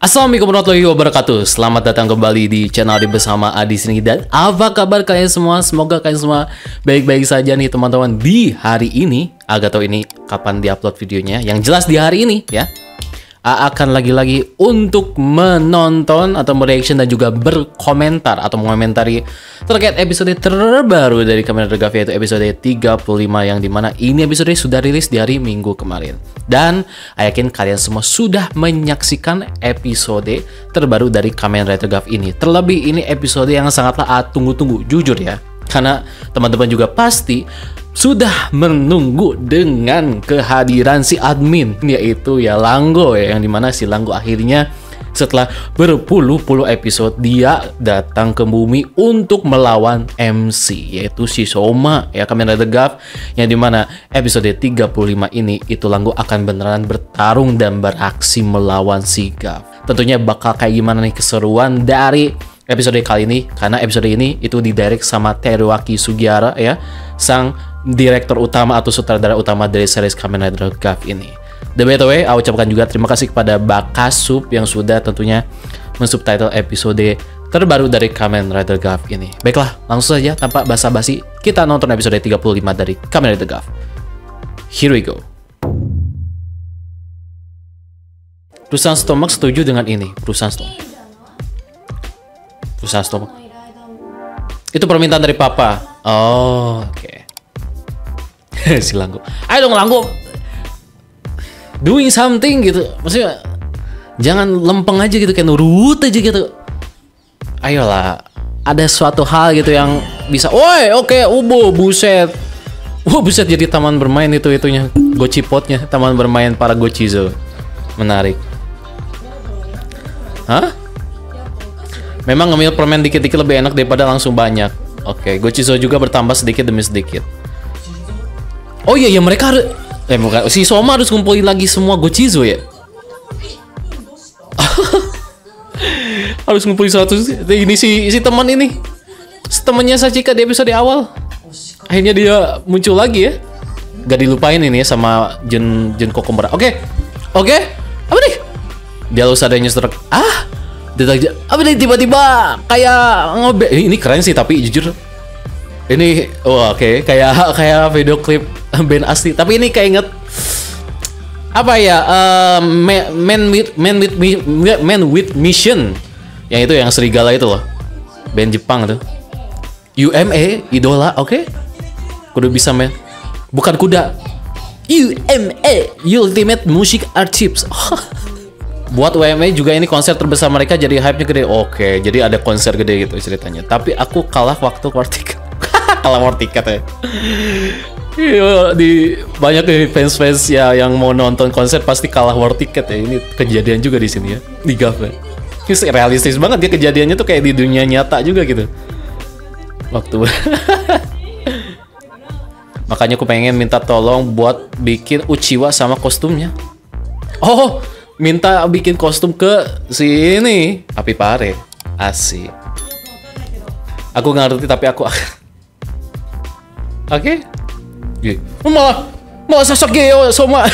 Assalamualaikum warahmatullahi wabarakatuh. Selamat datang kembali di channel Adi bersama Adi sini. Dan apa kabar kalian semua? Semoga kalian semua baik-baik saja nih teman-teman di hari ini. Agak tahu ini kapan diupload videonya. Yang jelas di hari ini ya. Akan lagi-lagi untuk menonton atau mereaction dan juga berkomentar atau mengomentari terkait episode terbaru dari Kamen Rider Gav, yaitu episode 35, yang dimana ini episode sudah rilis di hari Minggu kemarin. Dan saya yakin kalian semua sudah menyaksikan episode terbaru dari Kamen Rider Gav ini. Terlebih ini episode yang sangatlah tunggu-tunggu, jujur ya. Karena teman-teman juga pasti sudah menunggu dengan kehadiran si admin, yaitu ya Langgo ya, yang dimana si Langgo akhirnya setelah berpuluh-puluh episode dia datang ke bumi untuk melawan MC, yaitu si Soma ya, Kamen Rider Gav, yang dimana episode 35 ini itu Langgo akan beneran bertarung dan beraksi melawan si Gav. Tentunya bakal kayak gimana nih keseruan dari episode kali ini, karena episode ini itu didirect sama Teruaki Sugihara ya, sang direktur utama atau sutradara utama dari series Kamen Rider Gav ini. The by the way, aku ucapkan juga terima kasih kepada Bakasup yang sudah tentunya mensubtitle episode terbaru dari Kamen Rider Gav ini. Baiklah, langsung saja tanpa basa-basi kita nonton episode 35 dari Kamen Rider Gav. Here we go. Perusahaan Stomach setuju dengan ini. Perusahaan Stomach itu permintaan dari papa. Oh, oke. Si Langgo, ayo dong Langgo, doing something gitu. Maksudnya jangan lempeng aja gitu, kayak nurut aja gitu. Ayolah, ada suatu hal gitu yang bisa. Woi, oke, buset. Buset, jadi taman bermain itunya. Gochipotnya, taman bermain para Gochizo. Menarik. Hah? Memang ngemil permen dikit-dikit lebih enak daripada langsung banyak. Oke, Gochizo juga bertambah sedikit demi sedikit. Oh iya, ya mereka harus bukan, si Soma harus ngumpulin lagi semua Gochizo ya. Harus ngumpulin 100. Ini si teman ini. Si temannya Sachika di episode awal. Akhirnya dia muncul lagi ya. Gak dilupain ini ya sama Jun Kokomura. Oke. Apa nih? Dia harus ada nyuster. Apa nih tiba-tiba kayak ini keren sih tapi jujur. Ini oke. Kayak video klip band asli, tapi ini kayak inget apa ya, Man with Mission, yang itu yang serigala itu loh, band Jepang tuh. UMA idola, oke. Kudu bisa men, bukan kuda. UMA Ultimate Music Archives. Buat UMA juga ini konser terbesar mereka, jadi hype-nya gede. Oke, jadi ada konser gede gitu ceritanya. Tapi aku kalah waktu war tiket. Kalah war tiket ya. Iya, di banyak nih fans-fans ya yang mau nonton konser pasti kalah war tiket ya. Ini kejadian juga di sini ya, di Gav ya. Ini realistis banget dia, kejadiannya tuh kayak di dunia nyata juga gitu. Waktu makanya aku pengen minta tolong buat bikin Uchiwa sama kostumnya. Oh, minta bikin kostum ke si ini Api Pare. Asik. Aku nggak ngerti tapi aku oke. Malah Sasageo Soma.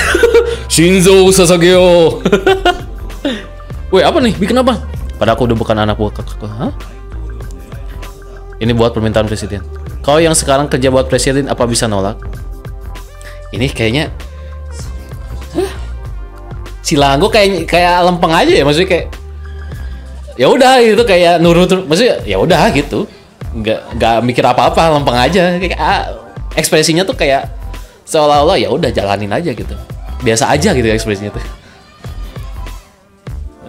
Shinzo Sasageo. Woi, apa nih? Bikin apa? Padahal aku udah bukan anak buah kakak. Hah? Ini buat permintaan presiden. Kau yang sekarang kerja buat presiden, apa bisa nolak? Ini kayaknya si Langgo kayak lempeng aja ya, maksudnya kayak ya udah itu, kayak nurut, maksudnya ya udah gitu. Nggak mikir apa-apa, lempeng aja. Kayak ekspresinya tuh kayak seolah-olah ya udah jalanin aja gitu, biasa aja gitu ekspresinya tuh.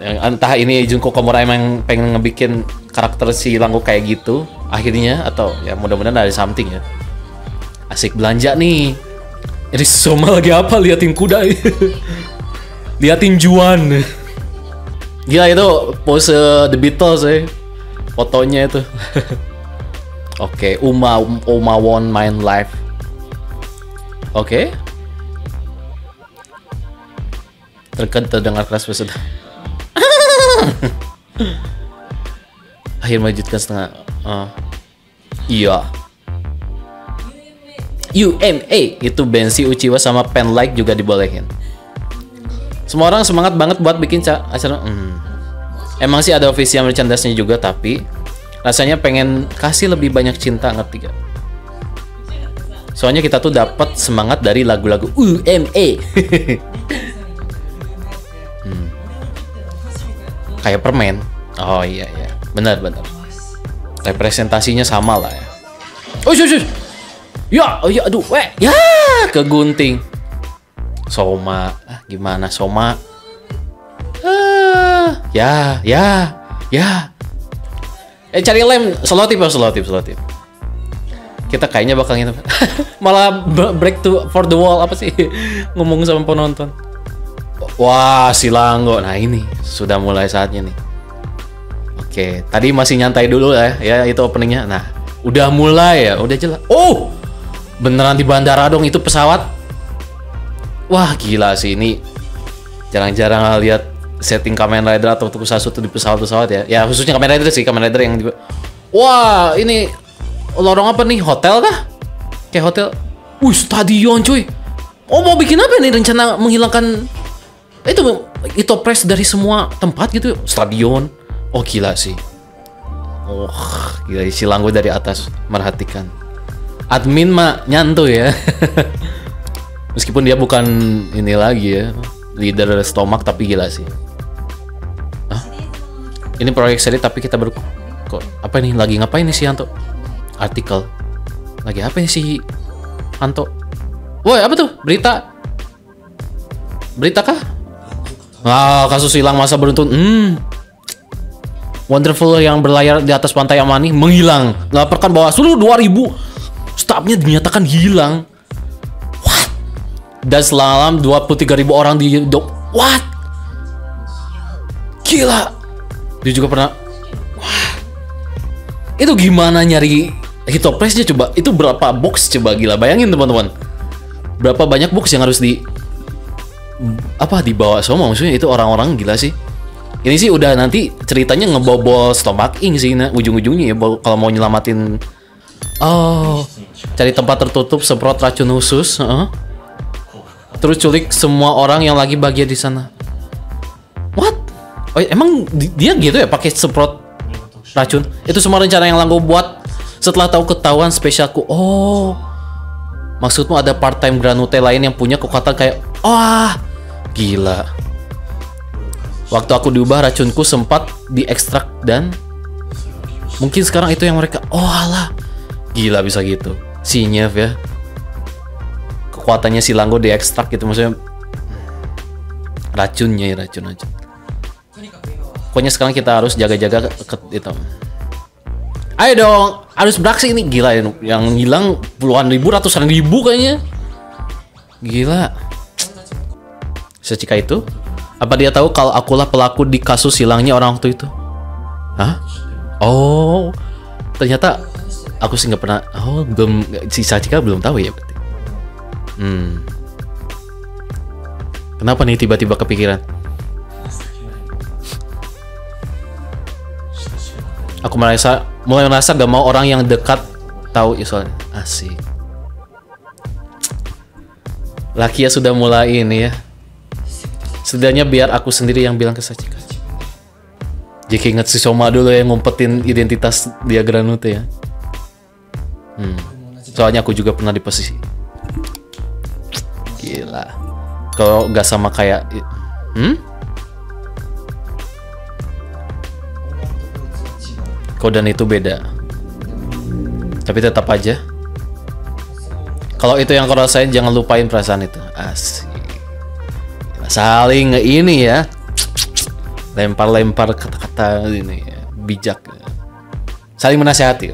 Yang entah ini Jun Kokomura emang pengen ngebikin karakter si Langgo kayak gitu akhirnya, atau ya mudah-mudahan ada something ya. Asik belanja nih. Jadi Soma lagi apa? Liatin kuda. Liatin Juan. Gila itu pose The Beatles ya, fotonya itu. Oke, Uma Won main live. Oke. Terdengar keras peserta. Akhir mewujudkan setengah. Iya. UMA itu Bensi Uchiwa sama Pen Like juga dibolehin. Semua orang semangat banget buat bikin acara. Emang sih ada official merchandise-nya juga, tapi rasanya pengen kasih lebih banyak cinta, ngerti gak? Soalnya kita tuh dapat semangat dari lagu-lagu UME. Kayak permen. Oh iya, benar. Representasinya sama lah ya. Ya, aduh, ya, kegunting. Soma, gimana Soma? Ya. Cari lem, selotip. Kita kayaknya bakal gitu. Malah break to for the wall apa sih? Ngomong sama penonton. Wah, si Langgo. Nah ini sudah mulai saatnya nih. Oke, tadi masih nyantai dulu ya itu openingnya. Nah, udah mulai ya, udah jelas. Oh, beneran di bandara dong itu pesawat. Wah gila sih, ini jarang-jarang lihat setting Kamen Rider atau Tokusatsu tuh di pesawat-pesawat ya. Ya khususnya Kamen Rider sih, Kamen Rider yang wah ini lorong apa nih, hotel kah? Kayak hotel. Stadion cuy. Oh mau bikin apa nih, rencana menghilangkan itu press dari semua tempat gitu, stadion. Oh gila sih. Oh gila, si Langgo dari atas merhatikan. Admin mah nyantuy ya. Meskipun dia bukan ini lagi ya, leader stomach, tapi gila sih. Hah? Ini proyek seri tapi kita baru kok apa nih, lagi ngapain nih si Hanto? Artikel. Lagi apa nih si Hanto? Woi, apa tuh? Berita kah? Kasus hilang masa beruntun. Wonderful yang berlayar di atas pantai Amani menghilang. Melaporkan bahwa seluruh 2000 stafnya dinyatakan hilang. Dan selalam 23.000 orang di what? Gila. Dia juga pernah. Wah. Itu gimana nyari hitopressnya coba? Itu berapa box coba, gila. Bayangin teman-teman. Berapa banyak box yang harus dibawa semua, maksudnya itu orang-orang gila sih. Ini sih udah nanti ceritanya ngebobol stomach ink sih, ujung-ujungnya ya kalau mau nyelamatin. Oh, cari tempat tertutup, semprot racun khusus. Terus culik semua orang yang lagi bahagia di sana. What? Oh, emang dia gitu ya pakai semprot racun? Itu semua rencana yang Langgo buat setelah tahu ketahuan spesialku. Oh, maksudmu ada part-time granute lain yang punya kekuatan kayak gila. Waktu aku diubah racunku sempat diekstrak dan mungkin sekarang itu yang mereka. Alah, gila bisa gitu. Sinyaf ya. Kekuatannya si Langgo diekstrak gitu, maksudnya racunnya. Pokoknya sekarang kita harus jaga-jaga itu. Ayo dong, harus beraksi ini, gila ya. Yang hilang puluhan ribu, ratusan ribu kayaknya. Gila. Secika itu? Apa dia tahu kalau akulah pelaku di kasus hilangnya orang waktu itu? Hah? Oh, ternyata aku sih nggak pernah. Oh, belum, si Sachika belum tahu ya berarti. Kenapa nih tiba-tiba kepikiran? Aku mulai merasa gak mau orang yang dekat tahu ya soalnya. Asik. Laki ya sudah mulai ini ya. Setidaknya biar aku sendiri yang bilang ke Sachika. Jika ingat si Soma dulu yang ngumpetin identitas dia Granute ya. Soalnya aku juga pernah di posisi. Gila. Kalau nggak sama kayak Kodan itu beda. Tapi tetap aja, kalau itu yang kau rasain, jangan lupain perasaan itu. Asik. Saling ini ya, lempar-lempar kata-kata ini ya, bijak. Saling menasehati.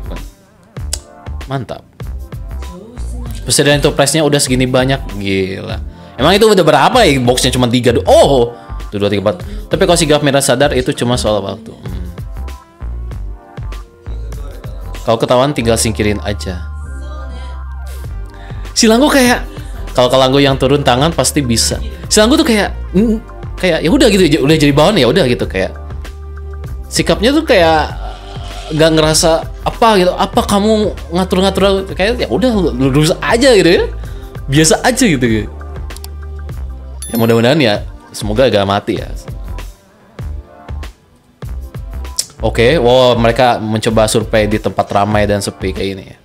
Mantap. Persediaan Enterprise-nya udah segini banyak, gila. Emang itu udah berapa ya? Boxnya cuma 3. Oh, itu 2, 3, 4. Tapi kalau si Gaf Merah sadar itu cuma soal waktu. Kalau ketahuan tinggal singkirin aja. Si Langgo kayak, kalau Langgo yang turun tangan pasti bisa. Si Langgo tuh kayak ya udah gitu, udah jadi bawahan ya udah gitu, kayak sikapnya tuh kayak nggak ngerasa apa gitu, apa kamu ngatur-ngatur, kayak ya udah lurus aja gitu ya, biasa aja gitu. Ya mudah-mudahan ya Semoga gak mati ya. Oke, wow, mereka mencoba survei di tempat ramai dan sepi kayak ini ya.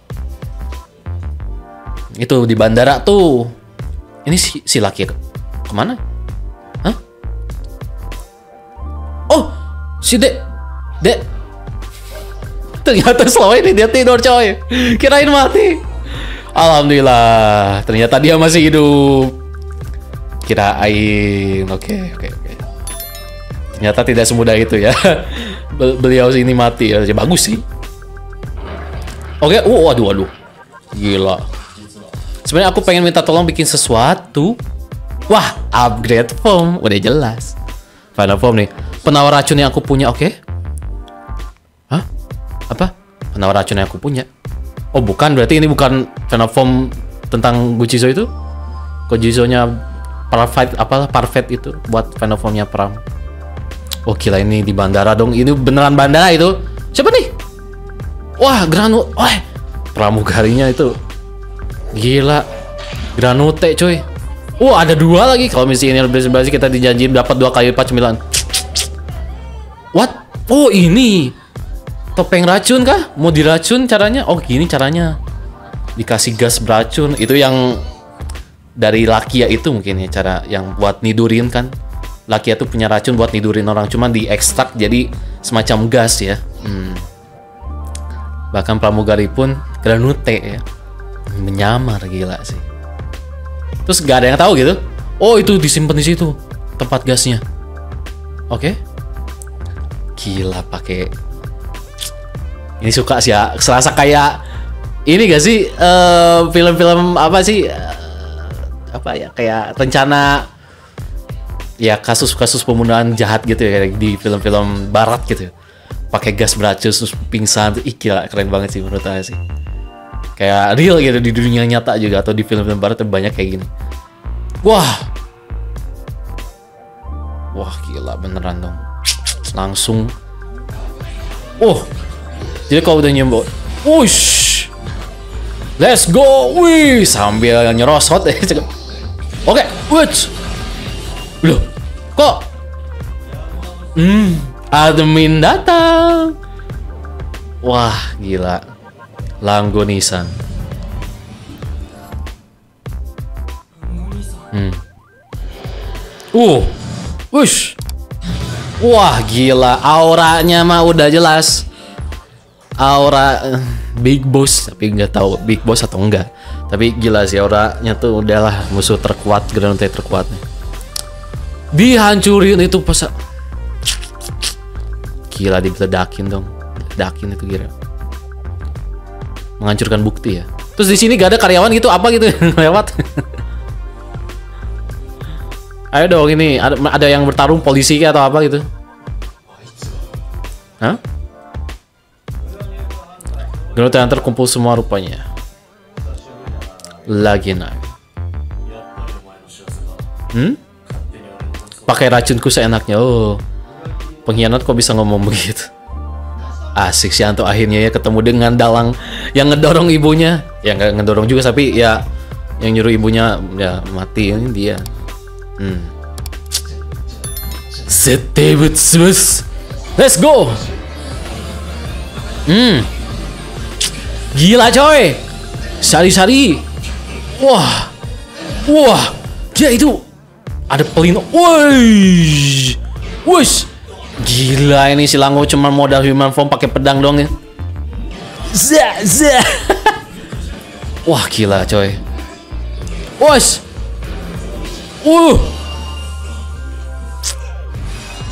Itu di bandara tuh. Ini si laki kemana? Hah? Oh, si Dek. Ternyata selama ini dia tidur coy. Kirain mati. Alhamdulillah, ternyata dia masih hidup. Kirain, oke. Ternyata tidak semudah itu ya. Beliau sini mati ya, bagus sih. Oke, waduh, gila. Sebenarnya aku pengen minta tolong bikin sesuatu. Wah, upgrade form, udah jelas. Final form nih, penawar racun yang aku punya, oke? Hah? Apa? Penawar racun yang aku punya? Oh bukan, berarti ini bukan final form tentang Guchizo itu? Gojizo-nya Parfait itu buat final formnya Pram. Oh gila, ini di bandara dong. Ini beneran bandara itu. Siapa nih? Wah, pramugarinya itu. Gila. Granute coy. Wah, ada 2 lagi. Kalau misalnya ini lebih sebelah kita dijanjiin dapat 2 kali lipat 9. What? Oh, ini. Topeng racun kah? Mau diracun caranya? Oh, gini caranya. Dikasih gas beracun. Itu yang dari Lakia itu mungkin ya, cara yang buat nidurin kan. Lakia tuh punya racun buat nidurin orang, cuman diekstrak jadi semacam gas ya. Bahkan pramugari pun Granute ya. Menyamar, gila sih. Terus gak ada yang tahu gitu. Oh, itu disimpan di situ tempat gasnya. Oke. Gila pakai. Ini suka sih ya. Serasa kayak ini gak sih film-film apa sih? Apa ya, kayak rencana ya kasus-kasus pembunuhan jahat gitu ya, kayak di film-film barat gitu ya. Pakai gas beracun terus pingsan. Ih gila, keren banget sih menurut saya sih. Kayak real gitu di dunia nyata juga, atau di film-film barat banyak kayak gini. Wah gila beneran dong. Langsung. Jadi kalau udah nyembok, wush, let's go, wih, sambil nyerosot ya. Oke, wush. Loh, kok? Admin datang. Wah, gila. Langgonisan. Wush. Wah, gila. Auranya mah udah jelas. Aura Big Boss, tapi nggak tahu Big Boss atau enggak. Tapi gila sih, auranya tuh udahlah musuh terkuat, Granute terkuatnya. Dihancurin itu pas. Gila, diledakin dong. Ledakin itu gila. Menghancurkan bukti ya. Terus di sini gak ada karyawan gitu apa gitu lewat. Ayo dong, ini ada yang bertarung, polisi atau apa gitu. Hah? Granute yang terkumpul semua rupanya. Lagi naik. Pakai racunku seenaknya. Oh, pengkhianat kok bisa ngomong begitu. Asik sih Anto akhirnya ya ketemu dengan dalang yang ngedorong ibunya. Ya nggak ngedorong juga, tapi ya yang nyuruh ibunya ya mati, ini dia. Let's go. Gila coy. Sari-sari. Wah. Dia itu ada pelino. Wush. Gila, ini si Lango cuma modal human form pakai pedang dong ya. Wah, gila coy. Wush.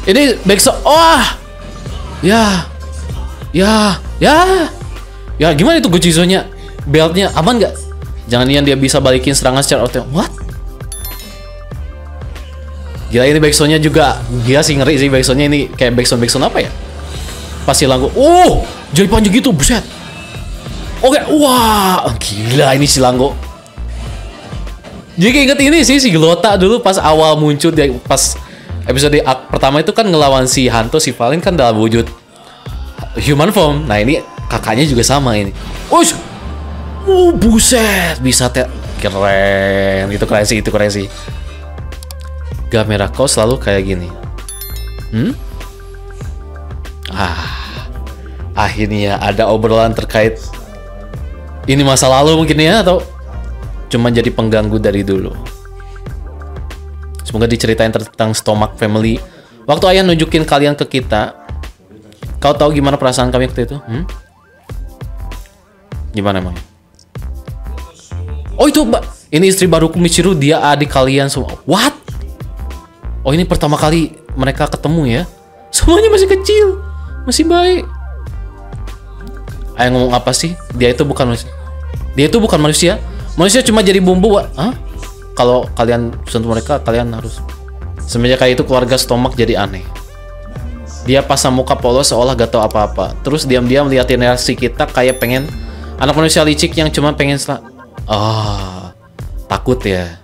Ini backshot. Wah. Ya, gimana itu Guchizo-nya? Beltnya aman nggak? Jangan dia bisa balikin serangan secara otomatis. What? Gila, ini backsound-nya juga. Gila sih, ngeri sih backsound-nya ini. Kayak backsound apa ya? Pasti Lango. Jadi panjang gitu, buset. Oke, wah. Gila, ini si Lango. Jadi keinget ini sih, si Glota dulu pas awal muncul. Pas episode pertama itu kan ngelawan si Hanto, si Valin kan dalam wujud human form. Nah, ini kakaknya juga sama ini. Buset. Bisa keren. Itu keren sih. Gamera, kau selalu kayak gini. Akhirnya ada obrolan terkait ini masa lalu mungkin ya, atau cuma jadi pengganggu dari dulu. Semoga diceritain tentang Stomach Family. Waktu ayah nunjukin kalian ke kita, kau tahu gimana perasaan kami waktu itu? Gimana emang? Oh itu mbak, ini istri baruku Michiru, dia adik kalian semua. What? Oh ini pertama kali mereka ketemu ya? Semuanya masih kecil, masih baik. Ayah ngomong apa sih? Dia itu bukan manusia. Dia itu bukan manusia. Manusia cuma jadi bumbu. Hah? Kalau kalian sentuh mereka, kalian harus. Semenjak kayak itu keluarga Stomach jadi aneh. Dia pasang muka polos seolah gak tahu apa-apa. Terus diam-diam liatin reaksi kita kayak pengen anak manusia licik yang cuma pengen takut ya.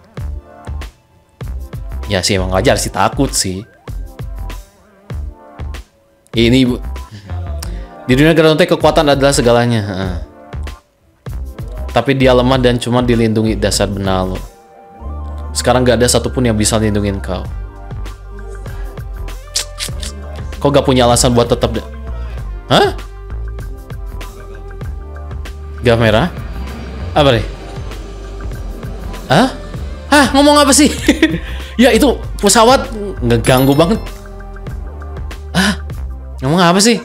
Ya sih emang wajar sih takut sih. Ini di dunia Geronte kekuatan adalah segalanya. Tapi dia lemah dan cuma dilindungi dasar benalu. Sekarang gak ada satupun yang bisa lindungin kau. Kau gak punya alasan buat tetap. Hah? Gamera? Apa nih? Hah? Hah? Ngomong apa sih? Ya itu pesawat ngeganggu banget. Ngomong apa sih?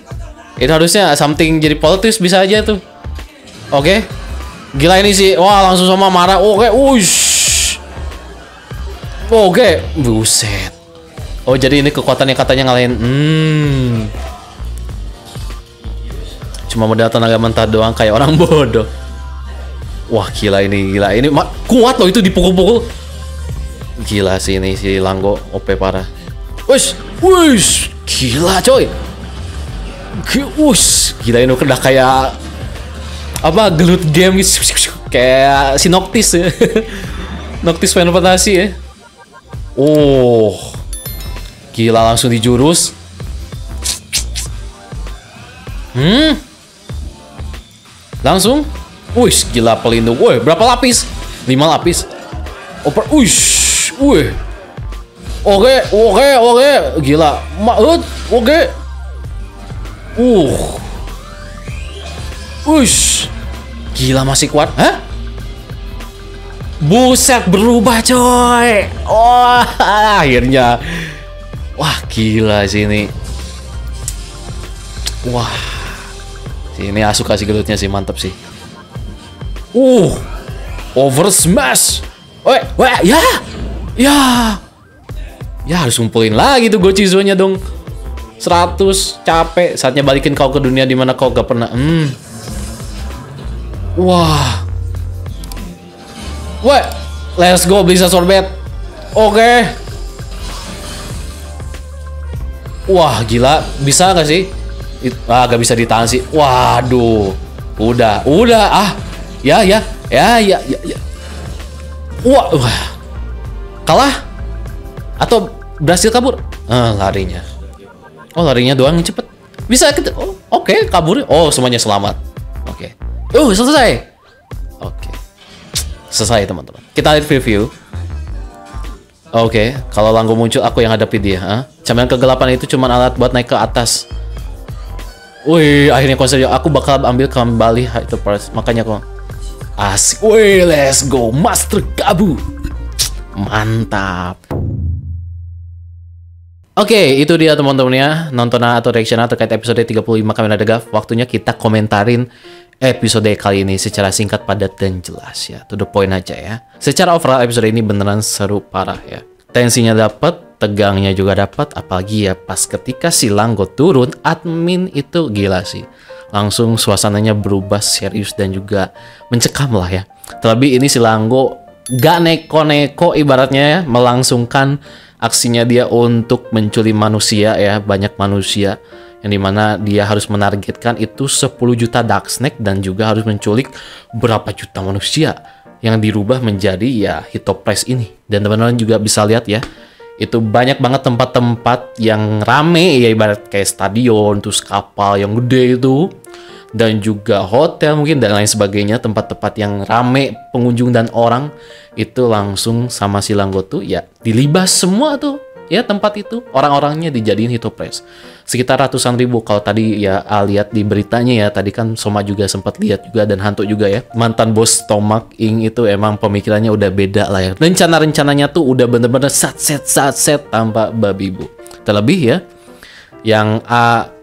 Itu harusnya something jadi plot twist bisa aja tuh. Oke. Gila ini sih. Wah, langsung sama marah. Oke, ush. Oke, buset. Oh, jadi ini kekuatan yang katanya ngalahin. Cuma modal tenaga mentah doang kayak orang bodoh. Wah, gila ini, gila. Ini kuat loh itu dipukul-pukul. Gila sih ini si Langgo OP parah. Wush, wush. Gila, coy. Gila ini udah kayak apa gelut game gitu. Kayak si Noctis ya. Noctis Final Fantasy ya. Oh. Gila langsung dijurus. Langsung. Wih, gila pelindung. Woi, berapa lapis? 5 lapis. Oper. Wih. Oke. Gila. Oke. Gila masih kuat. Hah? Buset berubah coy. Oh, akhirnya. Wah, gila sih ini. Wah. Ini Asuka kasih gelutnya sih mantap sih. Over smash. Ya. Ya harus ngumpulin lagi tuh Gochizo-nya dong. 100 capek. Saatnya balikin kau ke dunia dimana kau gak pernah. Wah. Let's go bisa sorbet. Oke. Wah gila. Bisa gak sih? Gak bisa ditahan sih. Waduh. Udah. Ya. Wah. Kalah? Atau berhasil kabur? Larinya. Oh larinya doang yang cepet. Bisa kita. Oke, kabur. Oh semuanya selamat. Oke. Selesai. Oke. Selesai teman-teman. Kita lihat review. Oke. Kalau Langgo muncul aku yang hadapi dia. Camilan kegelapan itu cuma alat buat naik ke atas. Wih, akhirnya konsep aku bakal ambil kembali itu parts. Makanya kok asik. Wih, let's go Master Kabu. Mantap. Oke, itu dia teman-teman ya, nontonan atau reaction terkait episode 35 Kamen Rider Gav. Waktunya kita komentarin episode kali ini secara singkat, padat, dan jelas ya. To the point aja ya. Secara overall episode ini beneran seru parah ya. Tensinya dapat, tegangnya juga dapat, apalagi ya pas ketika si Langgo turun, admin itu gila sih. Langsung suasananya berubah serius dan juga mencekam lah ya. Terlebih ini si Langgo gak neko-neko ibaratnya ya, melangsungkan aksinya dia untuk menculik manusia ya, banyak manusia yang dimana dia harus menargetkan itu 10 juta Dark Snake dan juga harus menculik berapa juta manusia yang dirubah menjadi ya Hitopress ini. Dan teman-teman juga bisa lihat ya, itu banyak banget tempat-tempat yang rame ya, ibarat kayak stadion, terus kapal yang gede itu, dan juga hotel mungkin dan lain sebagainya, tempat-tempat yang rame pengunjung dan orang, itu langsung sama si Langgo tuh ya dilibas semua tuh ya, tempat itu orang-orangnya dijadiin Hitopres. Sekitar ratusan ribu kalau tadi ya lihat di beritanya ya, tadi kan Soma juga sempat lihat juga dan Hantu juga ya. Mantan bos Stomach Inc itu emang pemikirannya udah beda lah ya. Rencana-rencananya tuh udah bener-bener satset tanpa babi bu. Terlebih ya, yang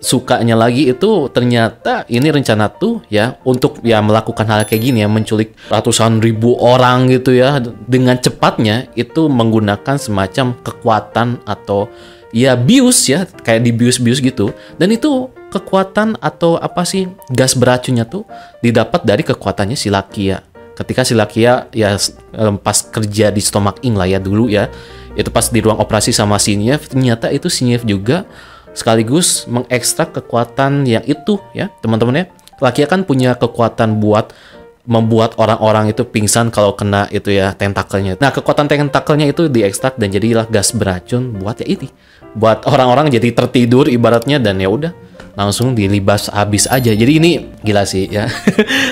sukanya lagi itu ternyata ini rencana tuh ya untuk ya melakukan hal kayak gini ya, menculik ratusan ribu orang gitu ya dengan cepatnya, itu menggunakan semacam kekuatan atau ya bius ya, kayak di bius-bius gitu. Dan itu kekuatan atau apa sih, gas beracunnya tuh didapat dari kekuatannya si Lakia. Ketika si Lakia ya pas kerja di Stomach Inc lah ya dulu ya, itu pas di ruang operasi sama Sinyev, ternyata itu Sinyev juga sekaligus mengekstrak kekuatan yang itu ya teman-teman ya. Lakia kan punya kekuatan buat membuat orang-orang itu pingsan kalau kena itu ya tentakelnya. Nah kekuatan tentakelnya itu diekstrak dan jadilah gas beracun buat ya ini, buat orang-orang jadi tertidur ibaratnya, dan ya udah langsung dilibas habis aja. Jadi ini gila sih ya.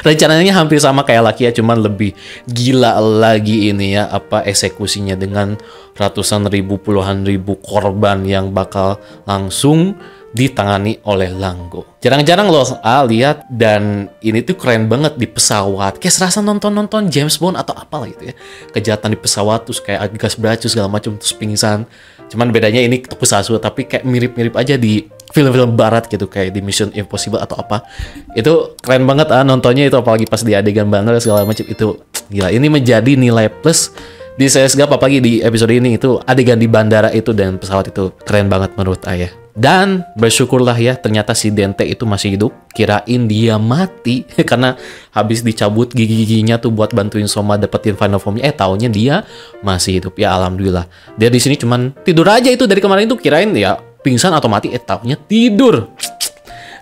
Rencananya hampir sama kayak Lakia, cuman lebih gila lagi ini ya apa eksekusinya, dengan ratusan ribu puluhan ribu korban yang bakal langsung ditangani oleh Langgo. Jarang-jarang loh lihat, dan ini tuh keren banget di pesawat. Kayak serasa nonton James Bond atau apalah gitu ya. Kejahatan di pesawat terus kayak gas beracun segala macam terus pingsan. Cuman bedanya ini tokusatsu, tapi kayak mirip-mirip aja di film-film barat gitu, kayak di Mission Impossible atau apa. Itu keren banget nontonnya itu, apalagi pas di adegan bandar segala macam itu. Gila, ini menjadi nilai plus di series Gap, apalagi di episode ini. Itu adegan di bandara itu dan pesawat itu keren banget menurut Ayah. Dan bersyukurlah ya, ternyata si Dente itu masih hidup. Kirain dia mati karena habis dicabut gigi-giginya tuh buat bantuin Soma dapetin final formnya. Taunya dia masih hidup ya, alhamdulillah. Dia di sini cuman tidur aja itu dari kemarin tuh, kirain ya pingsan atau mati. Taunya tidur.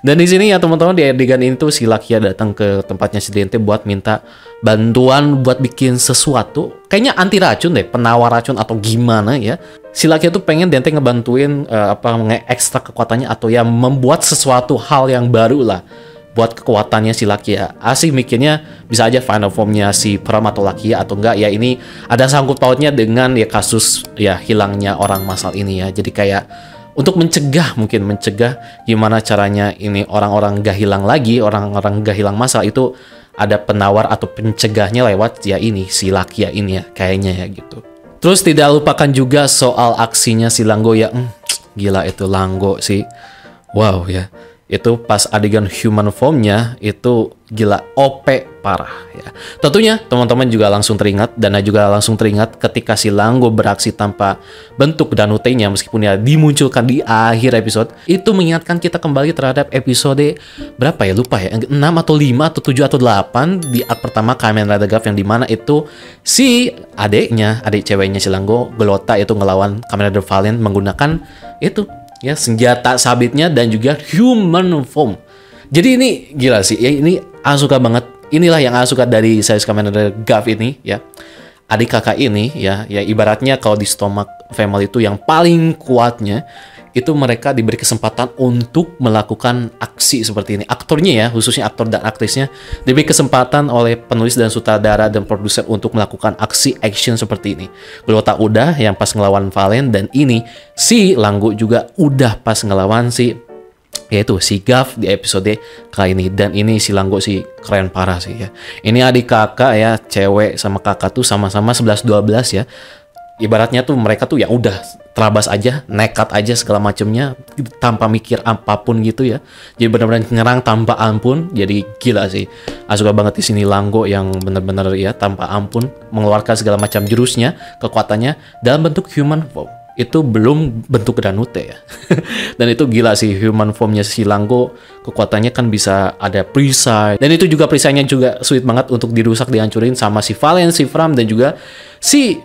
Dan di sini ya teman-teman, di adegan ini tuh si Lakia datang ke tempatnya si Dente buat minta bantuan buat bikin sesuatu. Kayaknya anti racun deh, penawar racun atau gimana ya. Si Lakia tuh pengen Dente ngebantuin nge-ekstrak kekuatannya atau ya membuat sesuatu hal yang baru lah buat kekuatannya si Lakia. Asik mikirnya bisa aja final formnya si Pram atau Lakia atau enggak ya, ini ada sangkut pautnya dengan ya kasus ya hilangnya orang masal ini ya. Jadi kayak untuk mencegah gimana caranya ini orang-orang gak hilang lagi, orang-orang gak hilang masal itu, ada penawar atau pencegahnya lewat ya ini si Lakia ini ya kayaknya ya gitu. Terus tidak lupakan juga soal aksinya si Langgo ya. Gila itu Langgo sih, wow ya. Itu pas adegan human formnya itu gila OP parah ya. Tentunya teman-teman juga langsung teringat, Dana juga langsung teringat ketika si Langgo beraksi tanpa bentuk Danute-nya, meskipun ya dimunculkan di akhir episode. Itu mengingatkan kita kembali terhadap episode berapa ya, lupa ya, 6 atau 5 atau 7 atau 8 di arc pertama Kamen Rider Gap, yang dimana itu si adik ceweknya si Langgo, Glota, itu ngelawan Kamen Rider Valiant menggunakan itu ya senjata sabitnya dan juga human form. Jadi ini gila sih ya, ini suka banget. Inilah yang suka dari series Kamen Rider Gap ini ya. Adik kakak ini ya ibaratnya kalau di Stomach Family itu yang paling kuatnya itu mereka diberi kesempatan untuk melakukan aksi seperti ini. Aktornya ya, khususnya aktor dan aktrisnya diberi kesempatan oleh penulis dan sutradara dan produser untuk melakukan aksi action seperti ini. Glota udah yang pas ngelawan Valen, dan ini si Langgo juga udah pas ngelawan yaitu si Gav di episode kali ini. Dan ini si Langgo sih keren parah sih ya. Ini adik kakak ya, cewek sama kakak tuh sama-sama 11-12 ya. Ibaratnya tuh mereka tuh ya udah terabas aja, nekat aja segala macemnya tanpa mikir apapun gitu ya. Jadi benar-benar nyerang tanpa ampun. Jadi gila sih. Suka banget di sini Langgo yang benar-benar ya tanpa ampun mengeluarkan segala macam jurusnya, kekuatannya dalam bentuk human form. Itu belum bentuk Danute ya. Dan itu gila sih, human formnya si Langgo kekuatannya kan bisa ada perisai, dan itu juga perisainya juga sulit banget untuk dirusak, dihancurin sama si Valen, si Fram, dan juga si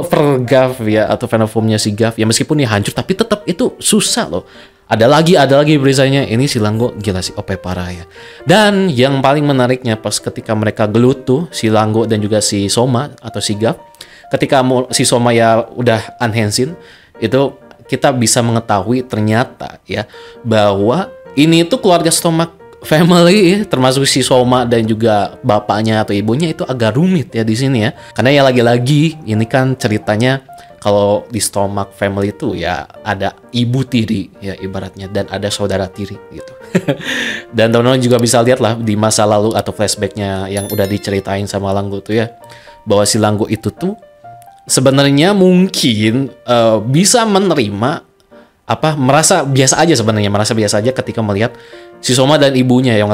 Vergav ya, atau final formnya si Gav ya. Meskipun ya hancur tapi tetap itu susah loh. Ada lagi perisainya. Ini si Langgo gila sih, OP parah ya. Dan yang paling menariknya pas ketika mereka gelut tuh si Langgo dan juga si Soma atau si Gav, ketika si Soma ya udah unhenshin, itu kita bisa mengetahui ternyata ya bahwa ini tuh keluarga Stomach family termasuk si Soma dan juga bapaknya atau ibunya itu agak rumit ya di sini ya. Karena ya lagi-lagi ini kan ceritanya kalau di Stomach family itu ya ada ibu tiri ya ibaratnya dan ada saudara tiri gitu. Dan teman-teman juga bisa lihat lah di masa lalu atau flashbacknya yang udah diceritain sama Langgo tuh ya, bahwa si Langgo itu tuh sebenarnya mungkin bisa menerima merasa biasa aja sebenarnya, merasa biasa aja ketika melihat si Soma dan ibunya yang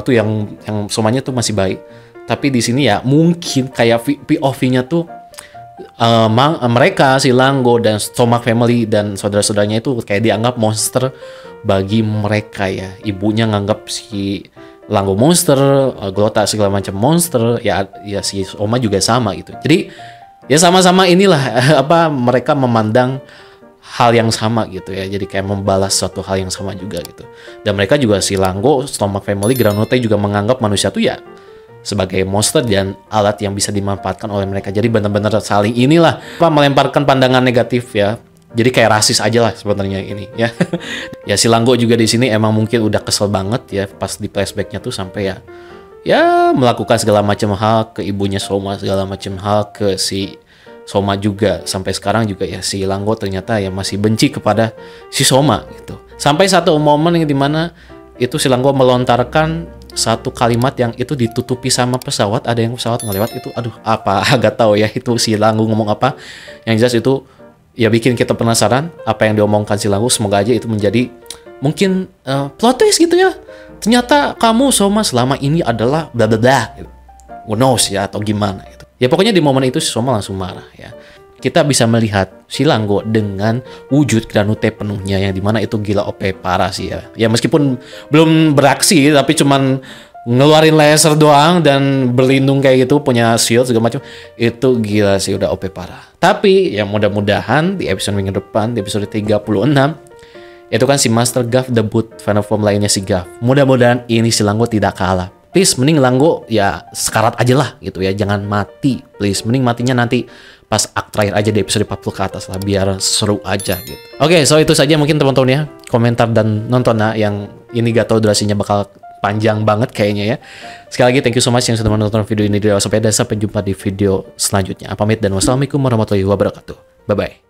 Somanya tuh masih baik. Tapi di sini ya mungkin kayak POV-nya tuh mereka si Langgo dan Stomach family dan saudara-saudaranya itu kayak dianggap monster bagi mereka ya. Ibunya nganggap si Langgo monster, Glota segala macam monster, ya si Soma juga sama gitu. Jadi ya sama-sama inilah mereka memandang hal yang sama gitu ya, jadi kayak membalas suatu hal yang sama juga gitu. Dan mereka juga si Langgo, Stomach family, Granote juga menganggap manusia tuh ya sebagai monster dan alat yang bisa dimanfaatkan oleh mereka. Jadi benar-benar saling inilah melemparkan pandangan negatif ya. Jadi kayak rasis aja lah sebenarnya ini ya. Ya si Langgo juga di sini emang mungkin udah kesel banget ya pas di flashbacknya tuh sampai ya melakukan segala macam hal ke ibunya Soma, segala macam hal ke si Soma juga. Sampai sekarang juga ya si Langgo ternyata ya masih benci kepada si Soma gitu. Sampai satu momen yang dimana itu si Langgo melontarkan satu kalimat yang itu ditutupi sama pesawat. Ada yang pesawat ngelewat itu, aduh apa agak tahu ya itu si Langgo ngomong apa. Yang jelas itu ya bikin kita penasaran apa yang diomongkan si Langgo. Semoga aja itu menjadi mungkin plot twist gitu ya. Ternyata kamu Soma selama ini adalah bla bla bla gitu. Who knows ya atau gimana gitu. Ya pokoknya di momen itu si Soma langsung marah ya. Kita bisa melihat si Langgo dengan wujud Granote penuhnya yang dimana itu gila OP parah sih ya. Ya meskipun belum beraksi tapi cuman ngeluarin laser doang dan berlindung kayak gitu, punya shield segala macam, itu gila sih udah OP parah. Tapi ya mudah-mudahan di episode minggu depan, di episode 36 itu kan si Master Gav debut final form lainnya si Gav. Mudah-mudahan ini si Langgo tidak kalah. Please mending Langgo ya sekarat aja lah gitu ya, jangan mati please. Mending matinya nanti pas akt terakhir aja di episode 40 ke atas lah, biar seru aja gitu. Oke, so itu saja mungkin teman-teman ya, komentar dan nonton yang ini gak tau durasinya bakal panjang banget kayaknya ya. Sekali lagi thank you so much yang sudah menonton video ini dari awal sampai akhir. Sampai jumpa di video selanjutnya. Pamit dan wassalamualaikum warahmatullahi wabarakatuh. Bye bye.